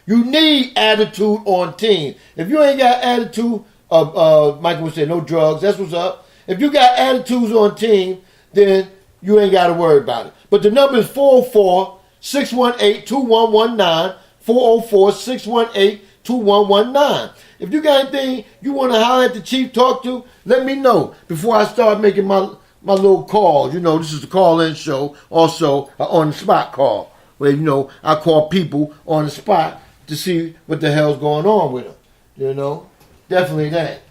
You need attitude on teams. If you ain't got attitude, Michael would say no drugs. That's what's up. If you got attitudes on team, then you ain't got to worry about it. But the number is 404-618-2119. 404-618-2119. If you got anything you want to holler at the chief, talk to, let me know before I start making my little calls. You know, this is the call-in show, also an on-the-spot call, where, you know, I call people on the spot to see what the hell's going on with them. You know, definitely that.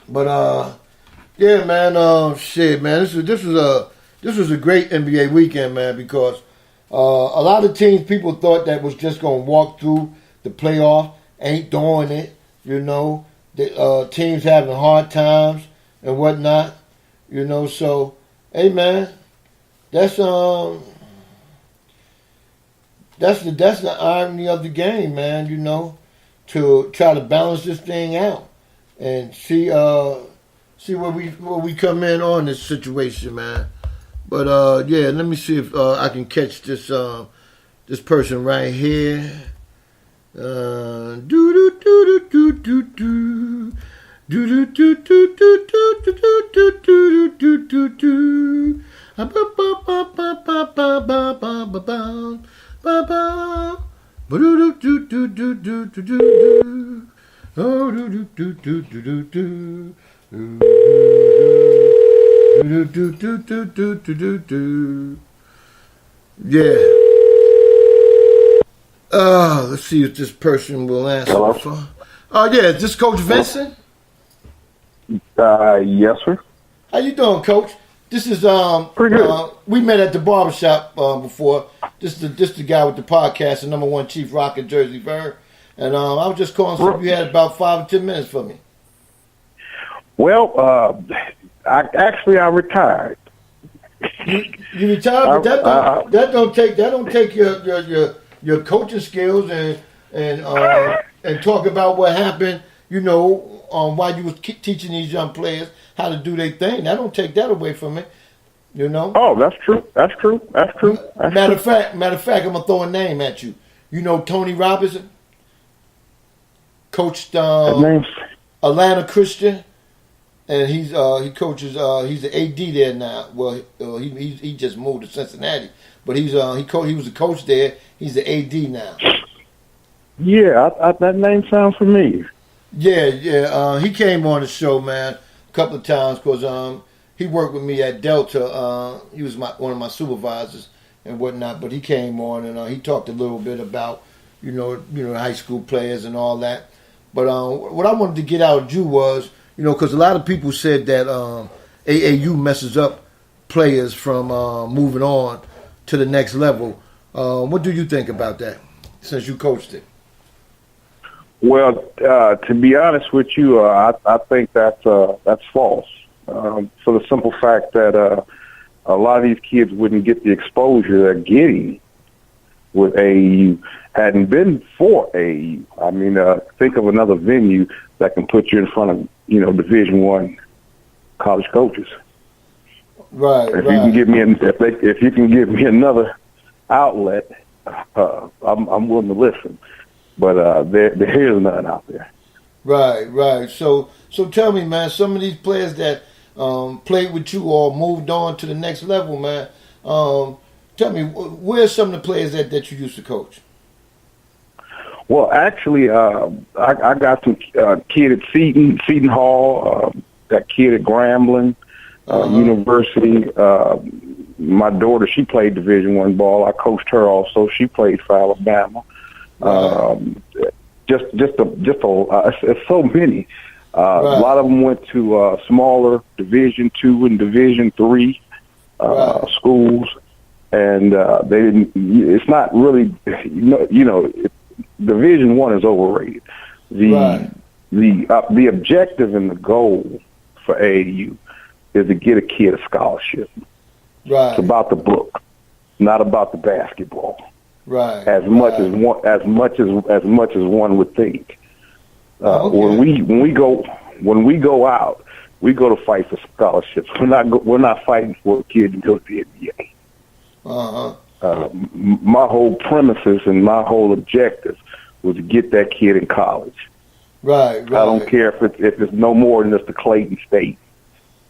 But, yeah, man, shit, man, this was a great NBA weekend, man, because a lot of teams people thought that was just going to walk through the playoff, ain't doing it, you know. The teams having hard times and whatnot, you know. So, hey, man, that's the irony of the game, man, you know, to try to balance this thing out and see where we come in on this situation, man. But yeah, let me see if I can catch this person right here. Do do do do do do do do do do do do do do do do ba ba ba ba ba ba ba ba ba ba do do do do do do do oh do do do do do do yeah. Let's see if this person will answer. Hello? Yeah, is this Coach Vincent? Yes, sir. How you doing, Coach? This is Pretty good. We met at the barbershop before. This is the guy with the podcast, the number one chief ROCKA JERSEYVERN. And I was just calling so you had about 5 or 10 minutes for me. Well, I retired. You retired, but that don't take your coaching skills and talk about what happened, you know, while you was teaching these young players how to do their thing. I don't take that away from it, you know. Oh, that's true. Matter of fact, I'm gonna throw a name at you. You know Tony Robinson, coached Atlanta Christian, and he coaches. He's the AD there now. Well, he just moved to Cincinnati, but he was a coach there. He's the AD now. Yeah, that name sounds familiar. Yeah. He came on the show, man, a couple of times because he worked with me at Delta. He was one of my supervisors and whatnot. But he came on and he talked a little bit about you know high school players and all that. But what I wanted to get out of you was because a lot of people said that AAU messes up players from moving on to the next level. What do you think about that, since you coached it? Well, to be honest with you, I think that's false. For the simple fact that a lot of these kids wouldn't get the exposure they're getting with AAU hadn't been for AAU. I mean, think of another venue that can put you in front of Division I college coaches. Right. If you can give me another outlet, I'm willing to listen. But there is none out there. Right. So tell me, man, some of these players that played with you or moved on to the next level, man. Tell me, where's some of the players that you used to coach? Well, actually, I got some kid at Seton Hall, that kid at Grambling University. My daughter, she played Division I ball. I coached her also. She played for Alabama. It's so many. A lot of them went to smaller Division II and Division III schools, and they didn't. It's not really, Division I is overrated. The objective and the goal for AAU is to get a kid a scholarship. Right. It's about the book, not about the basketball. Right. As much as one would think. When we go out, we go to fight for scholarships. We're not fighting for a kid to go to the NBA. My whole premises and my whole objective was to get that kid in college. Right. I don't care if it's no more than just the Clayton State.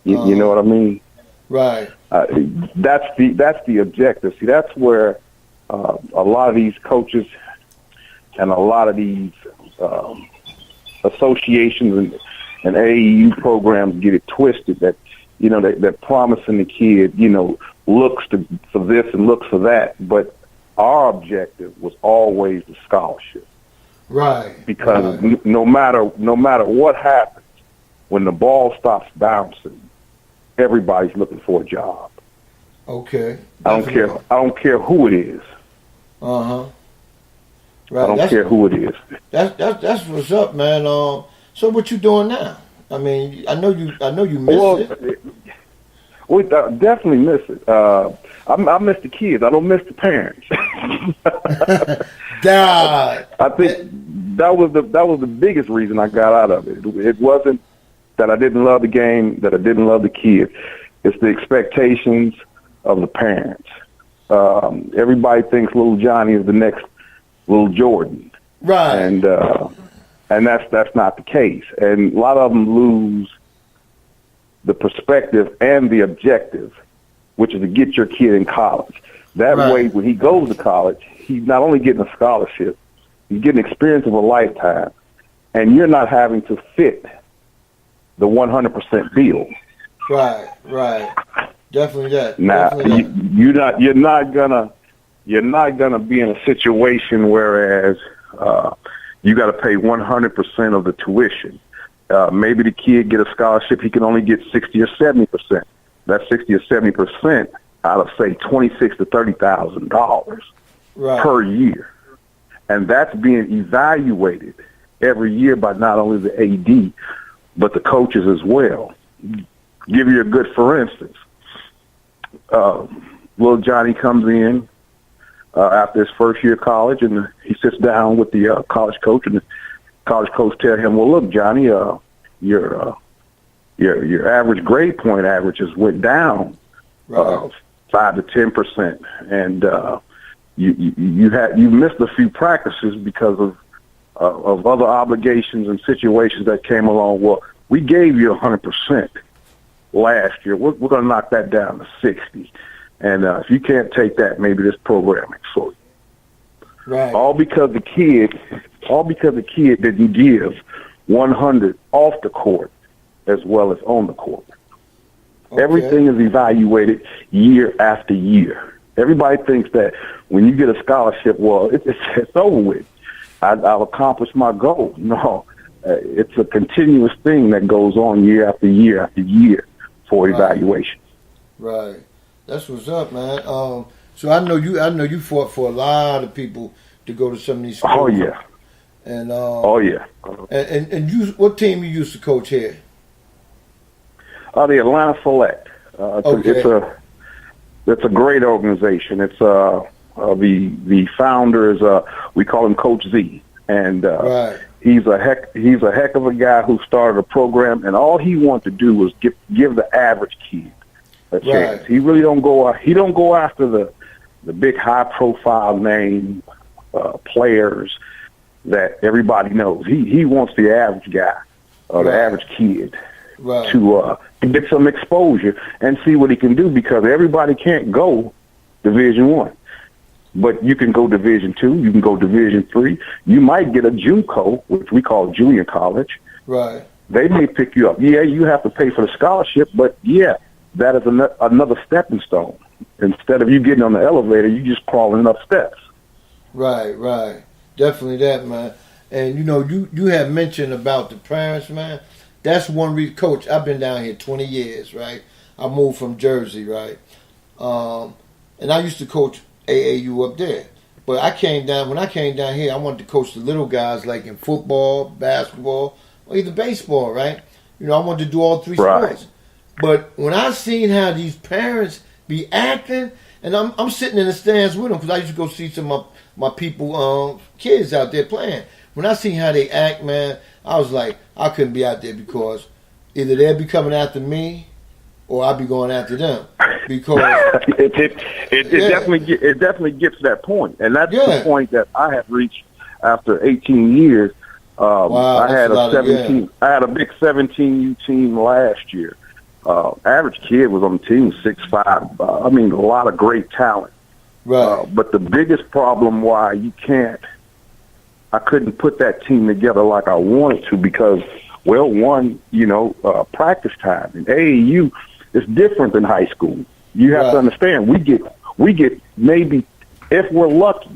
You know what I mean? Right. That's the objective. See, that's where a lot of these coaches and a lot of these associations and AAU programs get it twisted. That they're promising the kid, looks for this and looks for that, but our objective was always the scholarship. Right. Because no matter what happens, when the ball stops bouncing, everybody's looking for a job. Okay. I don't care who it is. Right. I don't care who it is. That's what's up, man. So what you doing now? I mean, I know you miss it. We definitely miss it. I miss the kids. I don't miss the parents. God. I think that was the biggest reason I got out of it. It wasn't that I didn't love the game, that I didn't love the kids. It's the expectations of the parents. Everybody thinks little Johnny is the next little Jordan. Right. And that's not the case. And a lot of them lose the perspective and the objective, which is to get your kid in college. That way, when he goes to college, he's not only getting a scholarship, he's getting experience of a lifetime, and you're not having to fit the 100% bill. Right. Definitely that. Now, you're not gonna be in a situation whereas you got to pay 100% of the tuition. Maybe the kid get a scholarship, he can only get 60 or 70%. That's 60 or 70% out of say $26,000 to $30,000 per year, and that's being evaluated every year by not only the AD but the coaches as well. Give you a good for instance. Little Johnny comes in after his first year of college, and he sits down with the college coach, and the college coach tells him, "Well, look, Johnny, your average grade point averages went down 5 to 10%, and you missed a few practices because of other obligations and situations that came along. Well, we gave you 100% last year. We're going to knock that down to 60, and if you can't take that, maybe this program is for you." Right. All because the kid didn't give 100 off the court as well as on the court. Okay. Everything is evaluated year after year. Everybody thinks that when you get a scholarship, well, it's over with. I've accomplished my goal. No, it's a continuous thing that goes on year after year after year for evaluation. Right. That's what's up, man. So I know you fought for a lot of people to go to some of these schools. Oh yeah. And And you, what team you used to coach here? The Atlanta Select. Okay. It's a great organization. It's the founder is we call him Coach Z, and he's a heck of a guy who started a program, and all he wanted to do was give the average kid a chance. He really don't go after the big high profile name players that everybody knows. He wants the average guy or the average kid to get some exposure and see what he can do, because everybody can't go Division I. But you can go Division II, you can go Division III. You might get a JUCO, which we call junior college. Right. They may pick you up. Yeah, you have to pay for the scholarship, but yeah, that is another stepping stone. Instead of you getting on the elevator, you just crawling up steps. Right. Definitely that, man. And you have mentioned about the parents, man. That's one reason, Coach. I've been down here 20 years, right? I moved from Jersey, right? And I used to coach AAU up there. But when I came down here, I wanted to coach the little guys, like in football, basketball, or either baseball, right? I wanted to do all three sports. But when I seen how these parents be acting, and I'm sitting in the stands with them, because I used to go see some of my people, kids out there playing. When I seen how they act, man, I was like, I couldn't be out there, because either they'll be coming after me or I'll be going after them. Because it definitely gets to that point, and that's the point that I have reached. after 18 years. Wow, I had that's a a lot of- 17. I had a big 17U team last year. Average kid was on the team 6'5". I mean, a lot of great talent. Right. But the biggest problem why I couldn't put that team together like I wanted to because, well, one, practice time in AAU is different than high school. You have to understand. We get maybe, if we're lucky,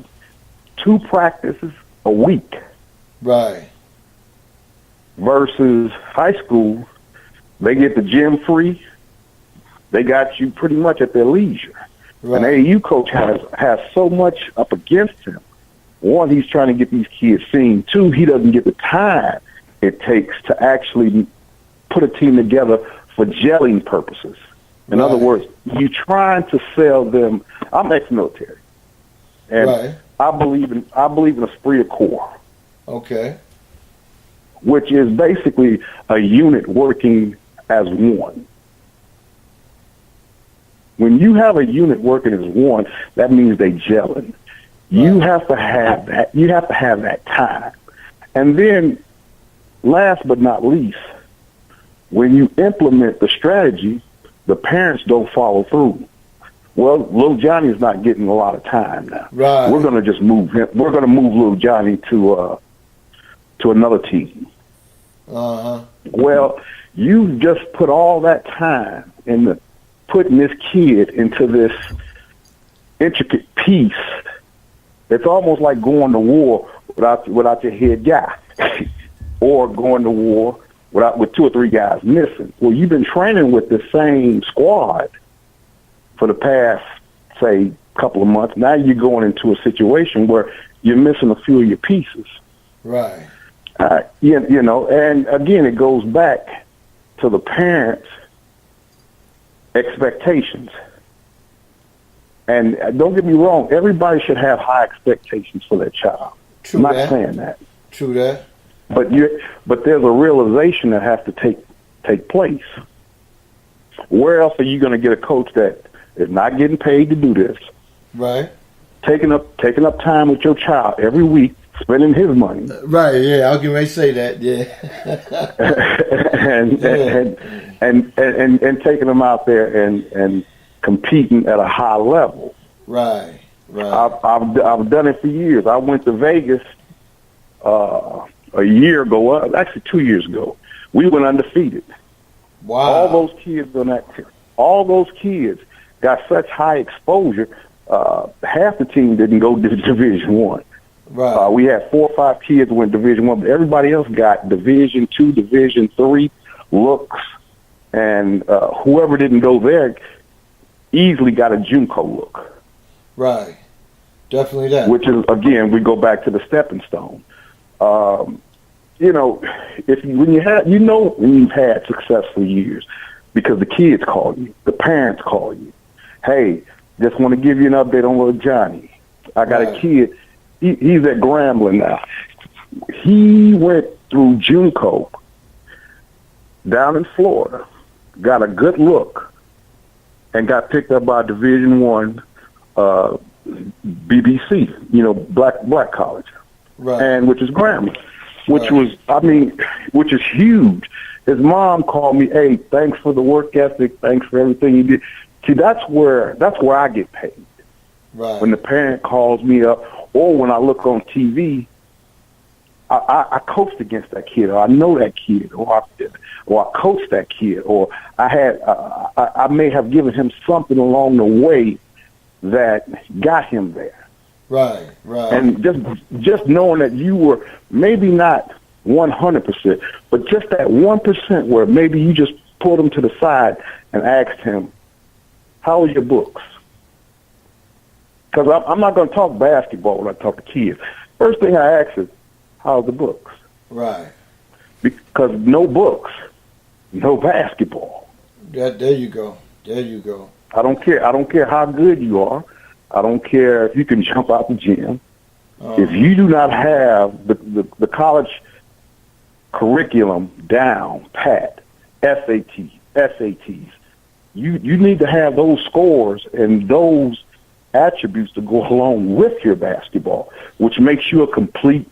2 practices a week. Right. Versus high school, they get the gym free. They got you pretty much at their leisure. Right. An AAU coach has so much up against him. One, he's trying to get these kids seen. 2, he doesn't get the time it takes to actually put a team together for gelling purposes. In other words, you're trying to sell them. I'm ex-military, and I believe in esprit de corps. Okay. Which is basically a unit working as one. When you have a unit working as one, that means they gelling. You have to have that. You have to have that time. And then, last but not least, when you implement the strategy, the parents don't follow through. Well, little Johnny is not getting a lot of time now. Right. We're going to just move him. We're going to move little Johnny to another team. Well, you've just put all that time into putting this kid into this intricate piece. It's almost like going to war without your head guy, or going to war with 2 or 3 guys missing. Well, you've been training with the same squad for the past, say, couple of months. Now you're going into a situation where you're missing a few of your pieces. Right. And again, it goes back to the parents' expectations. And don't get me wrong, everybody should have high expectations for their child. True I'm not that. saying that. True that. But there's a realization that has to take place. Where else are you going to get a coach that is not getting paid to do this? Right. Taking up time with your child every week, spending his money. Right. Yeah, I'll get ready to say that. Yeah. and taking them out there and competing at a high level. Right. Right. I've done it for years. I went to Vegas a year ago, actually 2 years ago. We went undefeated. Wow. All those kids got such high exposure. Half the team didn't go to Division One. Right. We had 4 or 5 kids who went Division One, but everybody else got Division Two, Division Three looks, and whoever didn't go there easily got a JUCO look. Right. Definitely that. Which is, again, we go back to the stepping stone. When you've had successful years, because the kids call you, the parents call you. Hey, just want to give you an update on little Johnny. I got a kid. He's at Grambling now. He went through JUCO down in Florida, got a good look, and got picked up by Division One BBC, black college, right. and which is Grambling, which is huge. His mom called me, hey, thanks for the work ethic, thanks for everything you did. See, that's where I get paid. Right. When the parent calls me up, or when I look on TV, I coached against that kid, or I know that kid, or I coached that kid, or I may have given him something along the way that got him there. Right, right. And just knowing that you were maybe not 100%, but just that 1% where maybe you just pulled him to the side and asked him, how are your books? Because I'm not going to talk basketball when I talk to kids. First thing I ask is, how's the books? Right. Because no books, no basketball. There you go. There you go. I don't care how good you are. I don't care if you can jump out the gym. If you do not have the college curriculum down pat, SATs, you need to have those scores and those attributes to go along with your basketball, which makes you a complete